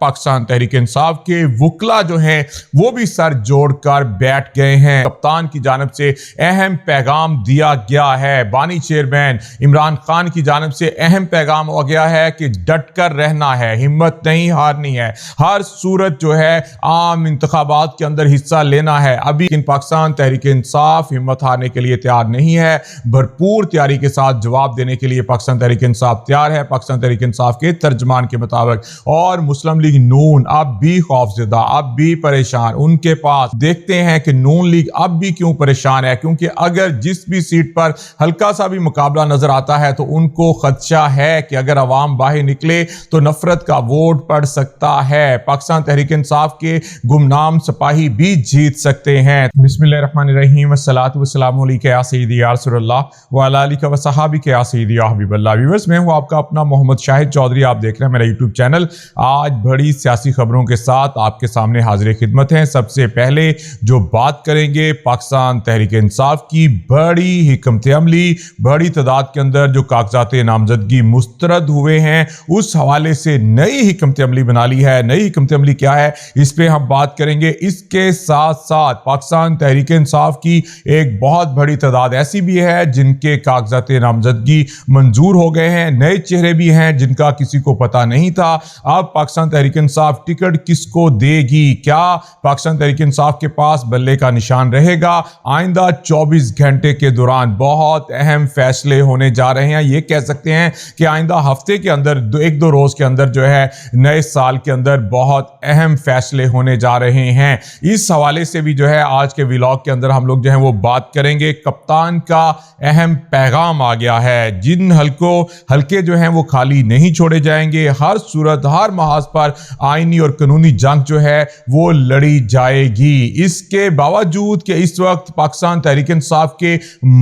पाकिस्तान तहरीक इंसाफ के वकला जो हैं वो भी सर जोड़ कर बैठ गए हैं। कप्तान की जानिब से अहम पैगाम दिया गया है। बानी चेयरमैन इमरान खान की जानिब से अहम पैगाम हो गया है कि डट कर रहना है, हिम्मत नहीं हारनी है, हर सूरत जो है आम इंतखाबात के अंदर हिस्सा लेना है। अभी पाकिस्तान तहरीक इंसाफ हिम्मत हारने के लिए तैयार नहीं है, भरपूर तैयारी के साथ जवाब देने के लिए पाकिस्तान तहरीक इंसाफ तैयार है। पाकिस्तान तहरीक इंसाफ के तर्जमान के मुताबिक और मुस्लिम लीग नून अब भी खौफजदा, अब भी परेशान। उनके पास देखते हैं कि नून लीग अब भी क्यों परेशान है, क्योंकि अगर जिस भी सीट पर हल्का सा भी मुकाबला नजर आता है तो उनको खदशा है कि अगर अवाम बाहर निकले तो नफरत का वोट पड़ सकता है। पाकिस्तान तहरीक इंसाफ के गुमनाम सिपाही भी जीत सकते हैं। बिस्मिल्लाहिर्रहमानिर्रहीम, अस्सलातु वस्सलामु अलैका या सय्यदी या रसूलल्लाह व अला आलिका व सहाबिका या सय्यदी या हबीबल्लाह। व्यूअर्स, मैं हूं आपका अपना मोहम्मद शाहिद चौधरी। आप देख रहे हैं मेरा यूट्यूब चैनल। आज बड़ी सियासी खबरों के साथ आपके सामने हाजिर खिदमत हैं। सबसे पहले जो बात करेंगे पाकिस्तान तहरीक इंसाफ की बड़ी हिकमत अमली, बड़ी तादाद के अंदर जो कागजात नामजदगी मुस्तरद हुए हैं, उस हवाले से नई हिकमत अमली बना ली है। नई हिकमत अमली क्या है, इस पे हम बात करेंगे। इसके साथ साथ पाकिस्तान तहरीक इंसाफ की एक बहुत बड़ी तादाद ऐसी भी है जिनके कागजात नामजदगी मंजूर हो गए हैं। नए चेहरे भी हैं जिनका किसी को पता नहीं था। अब पाकिस्तान तहरीक इंसाफ टिकट किसको देगी? क्या पाकिस्तान तहरीक इंसाफ के पास बल्ले का निशान रहेगा? आइंदा 24 घंटे के दौरान बहुत अहम फैसले होने जा रहे हैं। ये कह सकते हैं कि आइंदा हफ्ते के अंदर, एक दो रोज के अंदर जो है नए साल के अंदर बहुत अहम फैसले होने जा रहे हैं। इस हवाले से भी जो है आज के व्लॉग के अंदर हम लोग जो है वो बात करेंगे। कप्तान का अहम पैगाम आ गया है, जिन हल्के जो हैं वो खाली नहीं छोड़े जाएंगे। हर सूरत, हर महाज पर आईनी और कानूनी जंग जो है वो लड़ी जाएगी। इसके बावजूद कि इस वक्त पाकिस्तान तहरीक इंसाफ के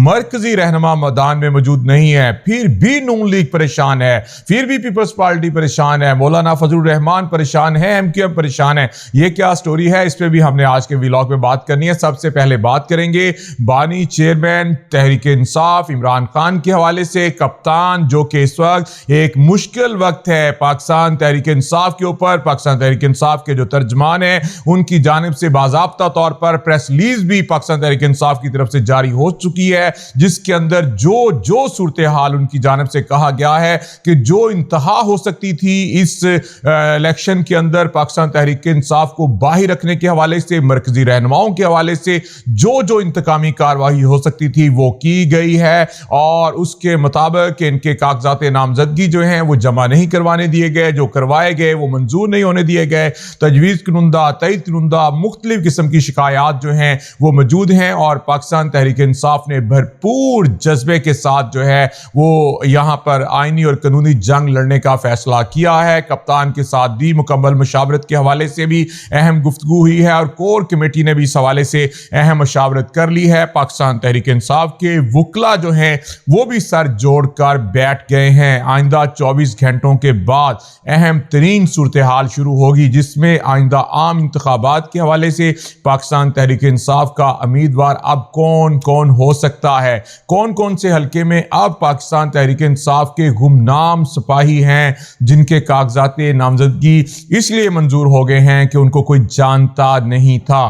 मरकजी रहनुमा मैदान में मौजूद नहीं है, फिर भी नून लीग परेशान है, फिर भी पीपल्स पार्टी परेशान है, मौलाना फजलुर रहमान परेशान है, एमक्यूएम परेशान है। ये क्या स्टोरी है, इस पे भी हमने आज के व्लॉग में बात करनी है। सबसे पहले बात करेंगे बानी चेयरमैन तहरीक इंसाफ इमरान खान के हवाले से। कप्तान जो कि इस वक्त एक मुश्किल वक्त है पाकिस्तान तहरीक इंसाफ के ऊपर। पाकिस्तान तहरीक इंसाफ के जो तर्जमान है उनकी जानिब से बाज़ाब्ता तौर पर प्रेस रिलीज भी पाकिस्तान तहरीक इंसाफ की तरफ से जारी हो चुकी है, जिसके अंदर जो सूरत हाल उनकी जानिब से कहा गया है कि जो इंतहा हो सकती थी इस इलेक्शन के अंदर पाकिस्तान तहरीक इंसाफ को बाहर रखने के हवाले से, मरकजी रहनुमाओं के हवाले से जो इंतकामी कार्रवाई हो सकती थी वो की गई है। और उसके मुताबिक इनके कागजात नामजदगी जो हैं वो जमा नहीं करवाने दिए गए, जो करवाए गए वो मंजूर नहीं होने दिए गए। तजवीज़ कुनुंदा, तइद कुनुंदा, मुख्तलिफ किस्म की शिकायत जो हैं वो मौजूद हैं। और पाकिस्तान तहरीक इंसाफ ने भरपूर जज्बे के साथ जो है वो यहाँ पर आईनी और कानूनी जंग लड़ने का फैसला किया है। कप्तान के साथ भी मुकम्मल मशावरत के हवाले से भी अहम गुफ्तगू हुई है और कोर कमेटी ने भी इस हवाले से अहम मशावरत कर ली है। पाकिस्तान तहरीक इंसाफ के वकला जो हैं वो भी सर जोड़ कर बैठ गए हैं। आइंदा 24 घंटों के बाद अहम तरीन सूरत हाल शुरू होगी, जिसमें आइंदा आम इंतखाबात के हवाले से पाकिस्तान तहरीक इंसाफ का उम्मीदवार अब कौन कौन हो सकता है, कौन कौन से हल्के में अब पाकिस्तान तहरीक इंसाफ के गुमनाम सिपाही हैं जिनके कागजात नामजदगी इसलिए मंजूर हो गए हैं कि उनको कोई जानता नहीं था।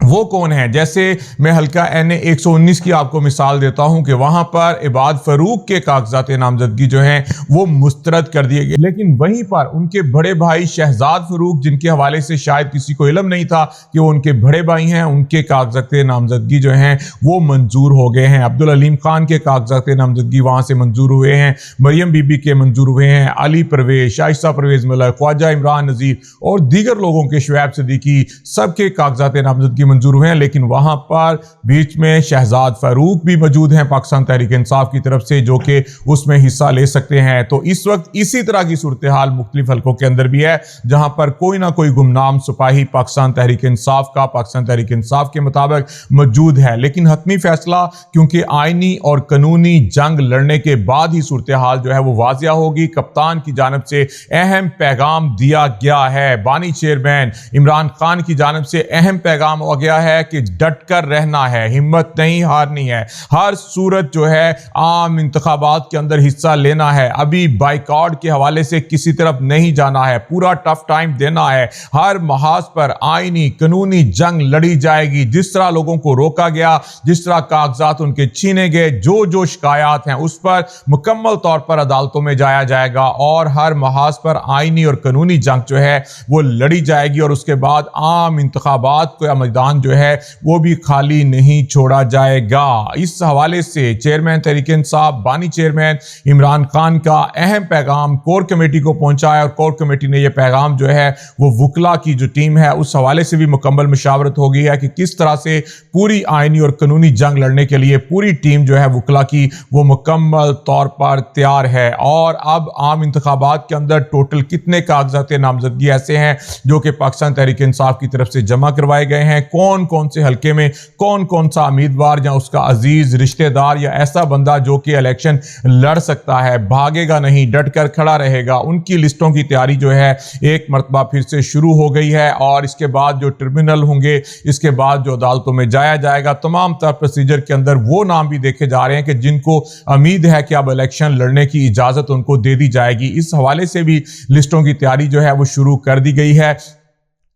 वो कौन है? जैसे मैं हल्का NA 119 की आपको मिसाल देता हूं कि वहां पर इबाद फरूक के कागजात नामजदगी जो हैं वो मुस्तरद कर दिए गए, लेकिन वहीं पर उनके बड़े भाई शहजाद फरूक, जिनके हवाले से शायद किसी को इल्म नहीं था कि वो उनके बड़े भाई हैं, उनके कागजात नामजदगी जो हैं वो मंजूर हो गए हैं। अब्दुल अलीम खान के कागजात नामजदगी वहां से मंजूर हुए हैं, मरियम बीबी के मंजूर हुए हैं, अली परवेज, शाइस्ता परवेज मलिक, ख्वाजा इमरान नज़ीर और दीगर लोगों के, शुएब सिद्दीकी, सबके कागजात नामजदगी मंजूर हुए हैं। लेकिन वहां पर बीच में शहजाद फारूक भी मौजूद हैं पाकिस्तान तहरीक इंसाफ की तरफ से, जो कि उसमें हिस्सा ले सकते हैं। तो इस वक्त इसी तरह की सूरत हाल मुख्तलिफ हल्कों के अंदर भी है, जहां पर कोई ना कोई गुमनाम सिपाही पाकिस्तान तहरीक इंसाफ का पाकिस्तान तहरीक इंसाफ के मुताबिक मौजूद है। लेकिन हतमी फैसला, क्योंकि आईनी और कानूनी जंग लड़ने के बाद ही सूरत हाल जो है वो वाजिया होगी। कप्तान की जानिब से अहम पैगाम दिया गया है। बानी चेयरमैन इमरान खान की जानिब से अहम पैगाम گیا ہے کہ ڈٹ کر رہنا ہے، ہمت نہیں ہارنی ہے، ہر صورت جو ہے عام انتخابات کے اندر حصہ لینا ہے، ابھی بائیکاٹ کے حوالے سے کسی طرف نہیں جانا ہے، پورا ٹف ٹائم دینا ہے، ہر محاذ پر آئینی قانونی جنگ لڑی جائے گی، جس طرح لوگوں کو روکا گیا، جس طرح کاغذات ان کے چھینے گئے، جو شکایات ہیں اس پر مکمل طور پر عدالتوں میں جایا جائے گا اور ہر محاذ پر آئینی اور قانونی جنگ جو ہے وہ لڑی جائے گی، اور اس کے بعد عام انتخابات کا میدان جو ہے وہ بھی خالی نہیں چھوڑا جائے گا۔ اس حوالے سے چیئرمین تحریک انصاف بانی چیئرمین عمران خان کا اہم پیغام کور کمیٹی کو پہنچا ہے، اور کور کمیٹی نے یہ پیغام جو ہے وہ وکلا کی جو ٹیم ہے اس حوالے سے بھی مکمل مشاورت ہو گئی ہے کہ کس طرح سے پوری آئینی اور قانونی جنگ لڑنے کے لیے پوری ٹیم جو ہے وکلا کی وہ مکمل طور پر تیار ہے۔ اور اب عام انتخابات کے اندر ٹوٹل کتنے کاغذات نامزدگی ایسے ہیں جو کہ پاکستان تحریک انصاف کی طرف سے جمع کروائے گئے ہیں، کون سے حلقے میں کون سا امیدوار یا اس کا عزیز رشتہ دار یا ایسا بندہ جو کہ الیکشن لڑ سکتا ہے، بھاگے گا نہیں، ڈٹ کر کھڑا رہے گا، ان کی لسٹوں کی تیاری جو ہے ایک مرتبہ پھر سے شروع ہو گئی ہے، اور اس کے بعد جو ٹرمینل ہوں گے، اس کے بعد جو عدالتوں میں جایا جائے گا، تمام تر پروسیجر کے اندر وہ نام بھی دیکھے جا رہے ہیں کہ جن کو امید ہے کہ اب الیکشن لڑنے کی اجازت ان کو دے دی جائے گی۔ اس حوالے سے بھی لسٹوں کی تیاری جو ہے وہ شروع کر دی گئی ہے۔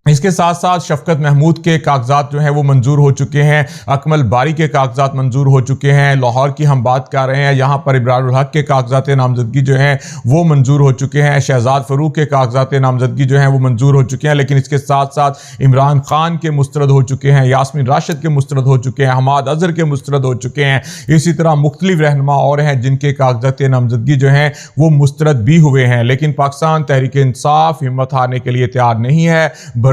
اس کے ساتھ ساتھ شفقت محمود کے کاغذات جو ہیں وہ منظور ہو چکے ہیں، اکمل باری کے کاغذات منظور ہو چکے ہیں، لاہور کی ہم بات کر رہے ہیں، یہاں پر ابرار الحق کے کاغذات نامزدگی جو ہیں وہ منظور ہو چکے ہیں، شہزاد فروغ کے کاغذات نامزدگی جو ہیں وہ منظور ہو چکے ہیں، لیکن اس کے ساتھ ساتھ عمران خان کے مسترد ہو چکے ہیں، یاسمین راشد کے مسترد ہو چکے ہیں، حماد اظہر کے مسترد ہو چکے ہیں، اسی طرح مختلف رہنما اور ہیں جن کے کاغذات نامزدگی جو ہیں وہ مسترد بھی ہوئے ہیں، لیکن پاکستان تحریک انصاف ہمت ہارنے کے لیے تیار نہیں ہے،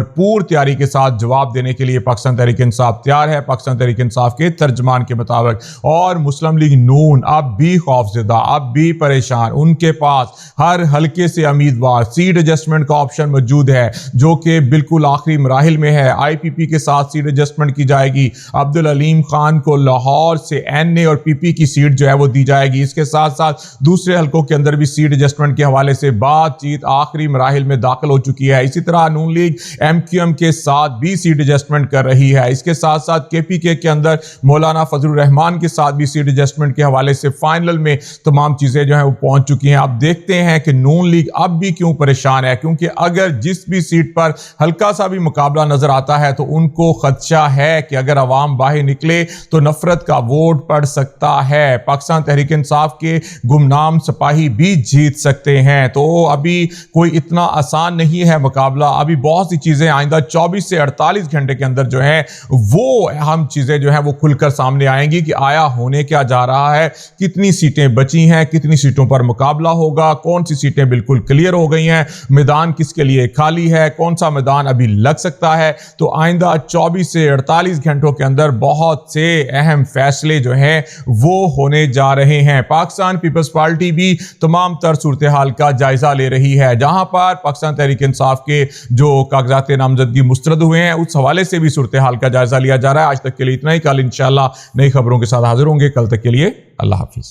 بھرپور تیاری کے ساتھ جواب دینے کے لیے پاکستان تحریک انصاف تیار ہے، پاکستان تحریک انصاف کے ترجمان کے مطابق۔ اور مسلم لیگ نون اب بھی خوفزدہ، اب بھی پریشان، ان کے پاس ہر حلقے سے امیدوار، سیٹ ایڈجسٹمنٹ کا آپشن موجود ہے جو کہ بالکل آخری مراحل میں ہے، آئی پی پی کے ساتھ سیٹ ایڈجسٹمنٹ کی جائے گی، عبدالعلیم خان کو لاہور سے این اے اور پی پی کی سیٹ جو ہے وہ دی جائے گی، اس کے ساتھ ساتھ دوسرے حلقوں کے اندر بھی سیٹ ایڈجسٹمنٹ کے حوالے سے بات چیت آخری مراحل میں داخل ہو چکی ہے۔ اسی طرح نون لیگ ایم کیو ایم کے ساتھ بھی سیٹ ایڈجسٹمنٹ کر رہی ہے، اس کے ساتھ ساتھ کے پی کے اندر مولانا فضل الرحمان کے ساتھ بھی سیٹ ایڈجسٹمنٹ کے حوالے سے فائنل میں تمام چیزیں جو ہیں وہ پہنچ چکی ہیں۔ اب دیکھتے ہیں کہ نون لیگ اب بھی کیوں پریشان ہے، کیونکہ اگر جس بھی سیٹ پر ہلکا سا بھی مقابلہ نظر آتا ہے تو ان کو خدشہ ہے کہ اگر عوام باہر نکلے تو نفرت کا ووٹ پڑ سکتا ہے، پاکستان تحریک انصاف کے گمنام سپاہی بھی جیت سکتے ہیں۔ تو ابھی کوئی اتنا آسان نہیں ہے مقابلہ، ابھی بہت سی چیزیں آئندہ 24 سے 48 گھنٹے کے اندر جو ہیں وہ اہم چیزیں جو ہیں وہ کھل کر سامنے آئیں گی کہ آیا ہونے کیا جا رہا ہے، کتنی سیٹیں بچی ہیں، کتنی سیٹوں پر مقابلہ ہوگا، کون سی سیٹیں بالکل کلیئر ہو گئی ہیں، میدان کس کے لیے خالی ہے، کون سا میدان ابھی لگ سکتا ہے۔ تو آئندہ 24 سے 48 گھنٹوں کے اندر بہت سے اہم فیصلے جو ہیں وہ ہونے جا رہے ہیں۔ پاکستان پیپلز پارٹی بھی تمام تر صورتحال کا جائزہ لے رہی ہے، جہاں پر پاکستان تحریک انصاف کے جو کاغذات نامزدگی مسترد ہوئے ہیں اس حوالے سے بھی صورتحال کا جائزہ لیا جا رہا ہے۔ آج تک کے لیے اتنا ہی، کل انشاءاللہ نئی خبروں کے ساتھ حاضر ہوں گے، کل تک کے لیے اللہ حافظ۔